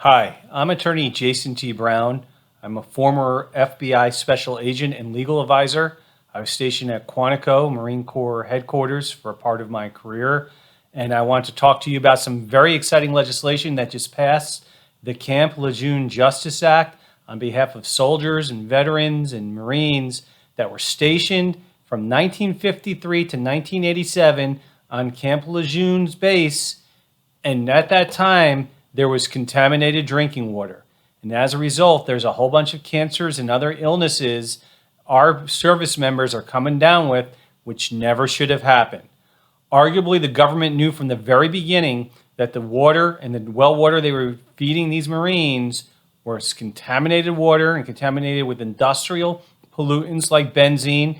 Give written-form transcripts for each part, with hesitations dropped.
Hi, I'm attorney Jason T. Brown. I'm a former FBI special agent and legal advisor. I was stationed at Quantico Marine Corps headquarters for a part of my career. And I want to talk to you about some very exciting legislation that just passed, the Camp Lejeune Justice Act, on behalf of soldiers and veterans and Marines that were stationed from 1953 to 1987 on Camp Lejeune's base. And at that time, there was contaminated drinking water. And as a result, there's a whole bunch of cancers and other illnesses our service members are coming down with, which never should have happened. Arguably, the government knew from the very beginning that the water and the well water they were feeding these Marines was contaminated water and contaminated with industrial pollutants like benzene.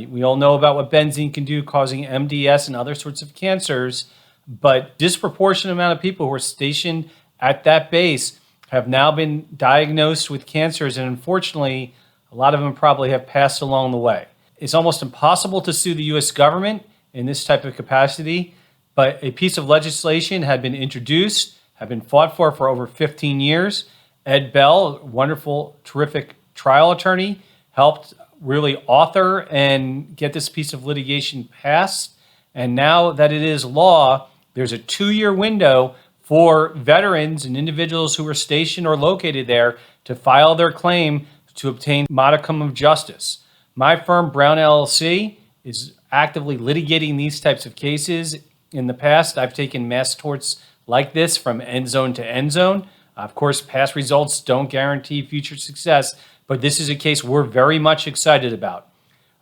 We all know about what benzene can do, causing MDS and other sorts of cancers. But disproportionate amount of people who are stationed at that base have now been diagnosed with cancers, and unfortunately, a lot of them probably have passed along the way. It's almost impossible to sue the U.S. government in this type of capacity, but a piece of legislation had been introduced, had been fought for over 15 years. Ed Bell, a wonderful, terrific trial attorney, helped really author and get this piece of litigation passed. And now that it is law, there's a 2-year window for veterans and individuals who are stationed or located there to file their claim to obtain modicum of justice. My firm, Brown LLC, is actively litigating these types of cases. In the past, I've taken mass torts like this from end zone to end zone. Of course, past results don't guarantee future success, but this is a case we're very much excited about.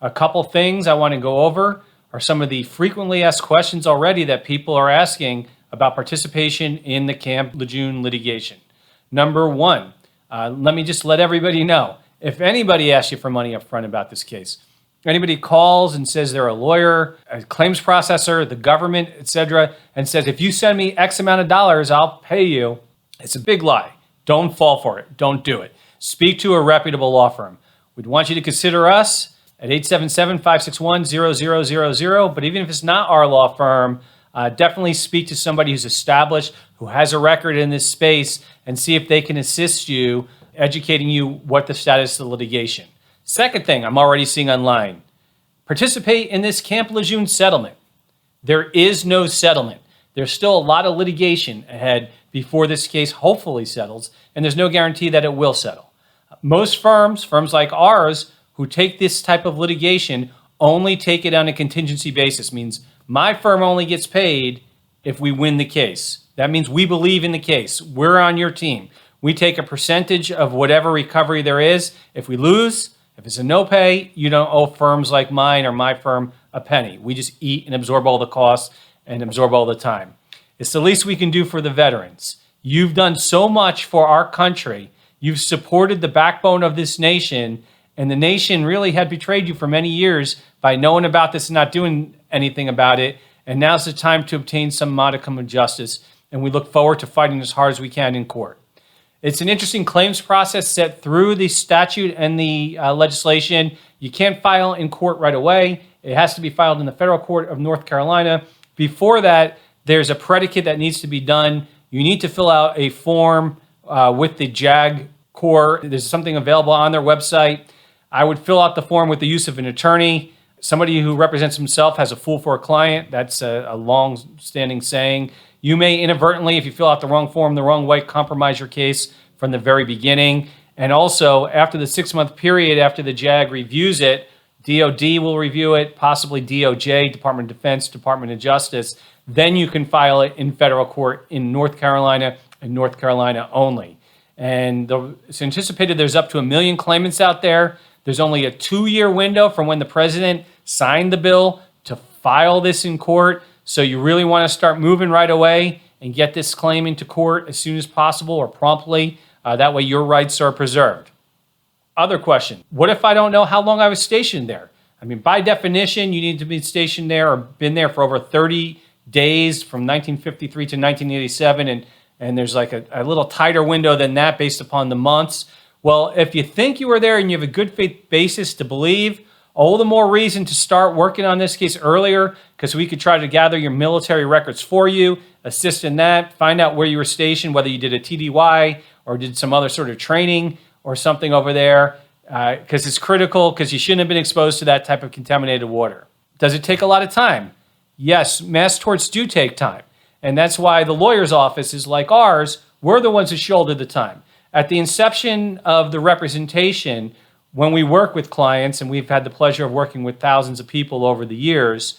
A couple things I want to go over are some of the frequently asked questions already that people are asking about participation in the Camp Lejeune litigation. Number one, let me just let everybody know, if anybody asks you for money up front about this case, anybody calls and says they're a lawyer, a claims processor, the government, etc., and says, if you send me X amount of dollars, I'll pay you, it's a big lie. Don't fall for it. Don't do it. Speak to a reputable law firm. We'd want you to consider us at 877-561-0000. But even if it's not our law firm, definitely speak to somebody who's established, who has a record in this space, and see if they can assist you, educating you what the status of the litigation. Second thing I'm already seeing online, participate in this Camp Lejeune settlement. There is no settlement. There's still a lot of litigation ahead before this case hopefully settles, and there's no guarantee that it will settle. Most firms like ours, who take this type of litigation only take it on a contingency basis. Means my firm only gets paid if we win the case. That means we believe in the case. We're on your team. We take a percentage of whatever recovery there is. If we lose, if it's a no pay, you don't owe firms like mine or my firm a penny. We just eat and absorb all the costs and absorb all the time. It's the least we can do for the veterans. You've done so much for our country. You've supported the backbone of this nation, and the nation really had betrayed you for many years by knowing about this and not doing anything about it. And now's the time to obtain some modicum of justice. And we look forward to fighting as hard as we can in court. It's an interesting claims process set through the statute and the legislation. You can't file in court right away. It has to be filed in the federal court of North Carolina. Before that, there's a predicate that needs to be done. You need to fill out a form with the JAG Corps. There's something available on their website. I would fill out the form with the use of an attorney. Somebody who represents himself has a fool for a client. That's a long-standing saying. You may inadvertently, if you fill out the wrong form the wrong way, compromise your case from the very beginning. And also, after the 6-month period after the JAG reviews it, DOD will review it, possibly DOJ, Department of Defense, Department of Justice. Then you can file it in federal court in North Carolina and North Carolina only. And it's anticipated there's up to 1 million claimants out there. There's only a 2-year window from when the president signed the bill to file this in court. So you really want to start moving right away and get this claim into court as soon as possible or promptly. That way your rights are preserved. Other question, what if I don't know how long I was stationed there? I mean, by definition, you need to be stationed there or been there for over 30 days from 1953 to 1987. And there's like a little tighter window than that based upon the months. Well, if you think you were there and you have a good faith basis to believe, all the more reason to start working on this case earlier, because we could try to gather your military records for you, assist in that, find out where you were stationed, whether you did a TDY or did some other sort of training or something over there, because it's critical, because you shouldn't have been exposed to that type of contaminated water. Does it take a lot of time? Yes, mass torts do take time. And that's why the lawyer's office is like ours. We're the ones who shoulder the time. At the inception of the representation, when we work with clients, and we've had the pleasure of working with thousands of people over the years,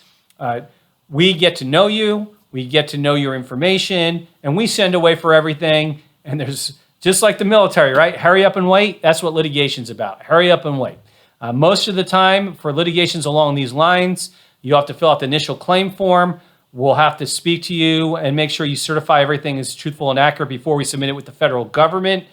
we get to know you, we get to know your information, and we send away for everything. And there's, just like the military, right? Hurry up and wait. That's what litigation's about. Hurry up and wait. Most of the time, for litigations along these lines, you have to fill out the initial claim form. We'll have to speak to you and make sure you certify everything is truthful and accurate before we submit it with the federal government.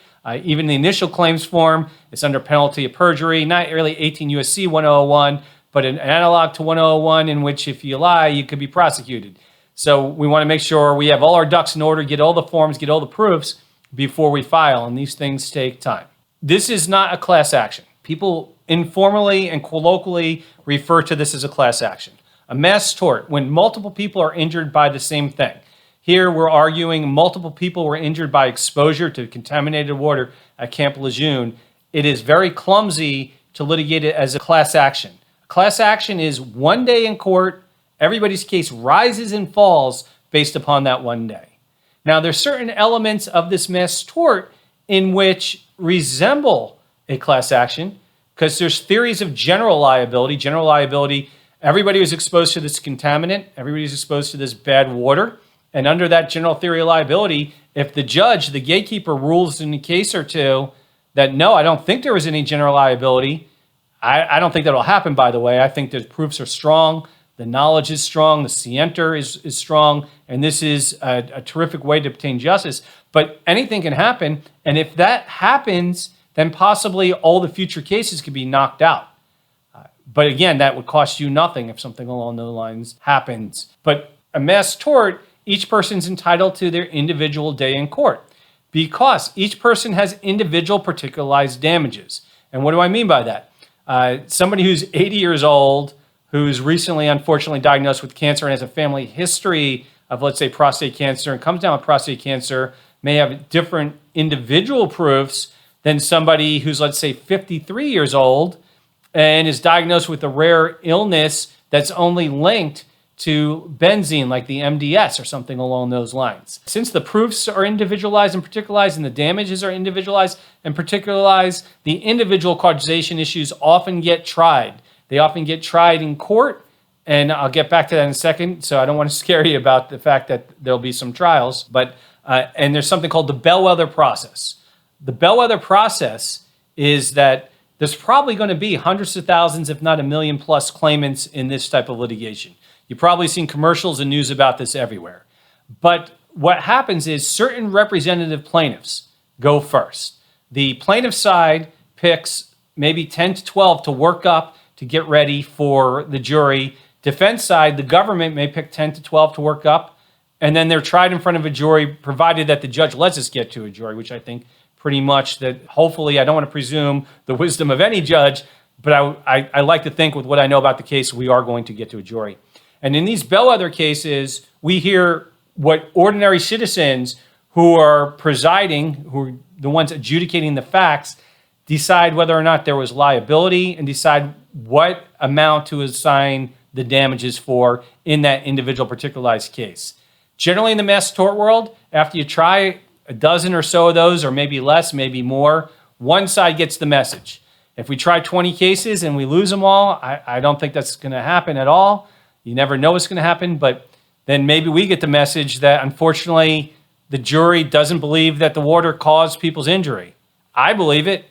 Even the initial claims form is under penalty of perjury, not really 18 U.S.C. 1001, but an analog to 101 in which if you lie, you could be prosecuted. So we want to make sure we have all our ducks in order, get all the forms, get all the proofs before we file, and these things take time. This is not a class action. People informally and colloquially refer to this as a class action. A mass tort, when multiple people are injured by the same thing. Here we're arguing multiple people were injured by exposure to contaminated water at Camp Lejeune. It is very clumsy to litigate it as a class action. A class action is one day in court, everybody's case rises and falls based upon that one day. Now there's certain elements of this mass tort in which resemble a class action, because there's theories of general liability. General liability, everybody was exposed to this contaminant, everybody was exposed to this bad water. And under that general theory of liability, if the judge, the gatekeeper, rules in a case or two that, no, I don't think there was any general liability, I don't think that'll happen, by the way. I think the proofs are strong, the knowledge is strong, the scienter is strong, and this is a terrific way to obtain justice. But anything can happen, and if that happens, then possibly all the future cases could be knocked out. But again, that would cost you nothing if something along those lines happens. But a mass tort, each person's entitled to their individual day in court because each person has individual particularized damages. And what do I mean by that? Somebody who's 80 years old, who's recently, unfortunately, diagnosed with cancer and has a family history of, let's say, prostate cancer and comes down with prostate cancer may have different individual proofs than somebody who's, let's say, 53 years old and is diagnosed with a rare illness that's only linked to benzene, like the MDS or something along those lines. Since the proofs are individualized and particularized and the damages are individualized and particularized, the individual causation issues often get tried. They often get tried in court, and I'll get back to that in a second, so I don't want to scare you about the fact that there'll be some trials, but and there's something called the bellwether process. The bellwether process is that there's probably going to be hundreds of thousands, if not 1 million plus claimants in this type of litigation. You've probably seen commercials and news about this everywhere. But what happens is certain representative plaintiffs go first. The plaintiff side picks maybe 10 to 12 to work up to get ready for the jury. Defense side, the government may pick 10 to 12 to work up, and then they're tried in front of a jury, provided that the judge lets us get to a jury, which I think pretty much that hopefully, I don't want to presume the wisdom of any judge, but I like to think with what I know about the case, we are going to get to a jury. And in these bellwether cases, we hear what ordinary citizens who are presiding, who are the ones adjudicating the facts, decide whether or not there was liability and decide what amount to assign the damages for in that individual particularized case. Generally in the mass tort world, after you try a dozen or so of those, or maybe less, maybe more, one side gets the message. If we try 20 cases and we lose them all, I don't think that's going to happen at all. You never know what's going to happen, but then maybe we get the message that unfortunately the jury doesn't believe that the water caused people's injury. I believe it.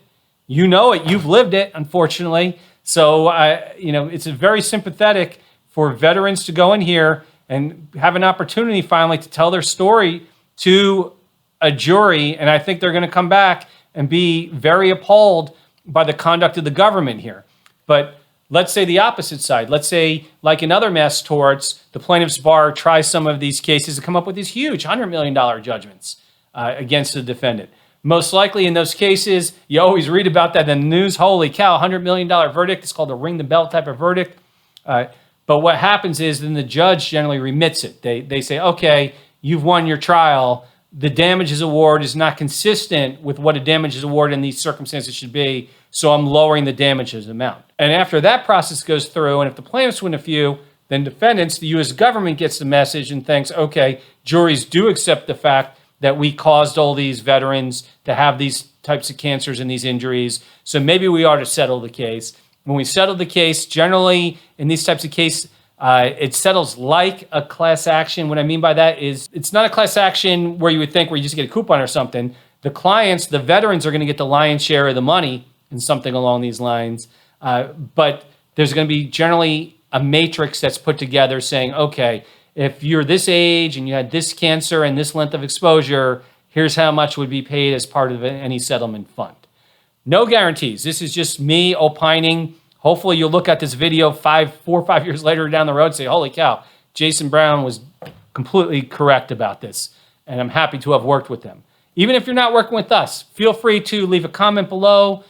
You know it. You've lived it, unfortunately. So, it's very sympathetic for veterans to go in here and have an opportunity finally to tell their story to a jury, and I think they're going to come back and be very appalled by the conduct of the government here. But let's say the opposite side. Let's say, like in other mass torts, the plaintiff's bar tries some of these cases to come up with these huge $100 million judgments against the defendant. Most likely in those cases, you always read about that in the news. Holy cow, $100 million verdict. It's called a ring the bell type of verdict. But what happens is then the judge generally remits it. They say, okay, you've won your trial. The damages award is not consistent with what a damages award in these circumstances should be, so I'm lowering the damages amount. And after that process goes through, and if the plaintiffs win a few, then defendants, the U.S. government gets the message and thinks, okay, juries do accept the fact that we caused all these veterans to have these types of cancers and these injuries, so maybe we ought to settle the case. When we settle the case, generally in these types of cases, it settles like a class action. What I mean by that is it's not a class action where you would think where you just get a coupon or something. The clients, the veterans, are going to get the lion's share of the money and something along these lines. But there's going to be generally a matrix that's put together saying, okay, if you're this age and you had this cancer and this length of exposure, here's how much would be paid as part of any settlement fund. No guarantees. This is just me opining. Hopefully you'll look at this video 4 or 5 years later down the road and say, holy cow, Jason Brown was completely correct about this. And I'm happy to have worked with them. Even if you're not working with us, feel free to leave a comment below,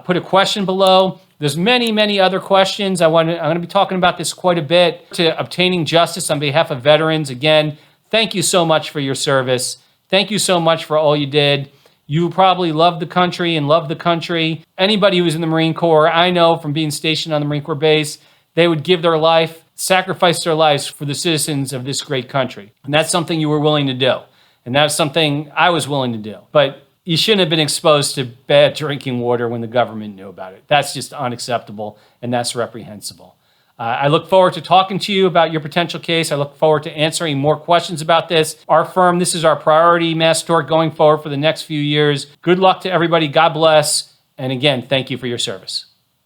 put a question below. There's many, many other questions. I'm going to be talking about this quite a bit. To obtaining justice on behalf of veterans. Again, thank you so much for your service. Thank you so much for all you did. You probably love the country and love the country. Anybody who's in the Marine Corps, I know from being stationed on the Marine Corps base, they would give their life, sacrifice their lives for the citizens of this great country. And that's something you were willing to do. And that's something I was willing to do. But you shouldn't have been exposed to bad drinking water when the government knew about it. That's just unacceptable, and that's reprehensible. I look forward to talking to you about your potential case. I look forward to answering more questions about this. Our firm, this is our priority mass tort going forward for the next few years. Good luck to everybody. God bless. And again, thank you for your service.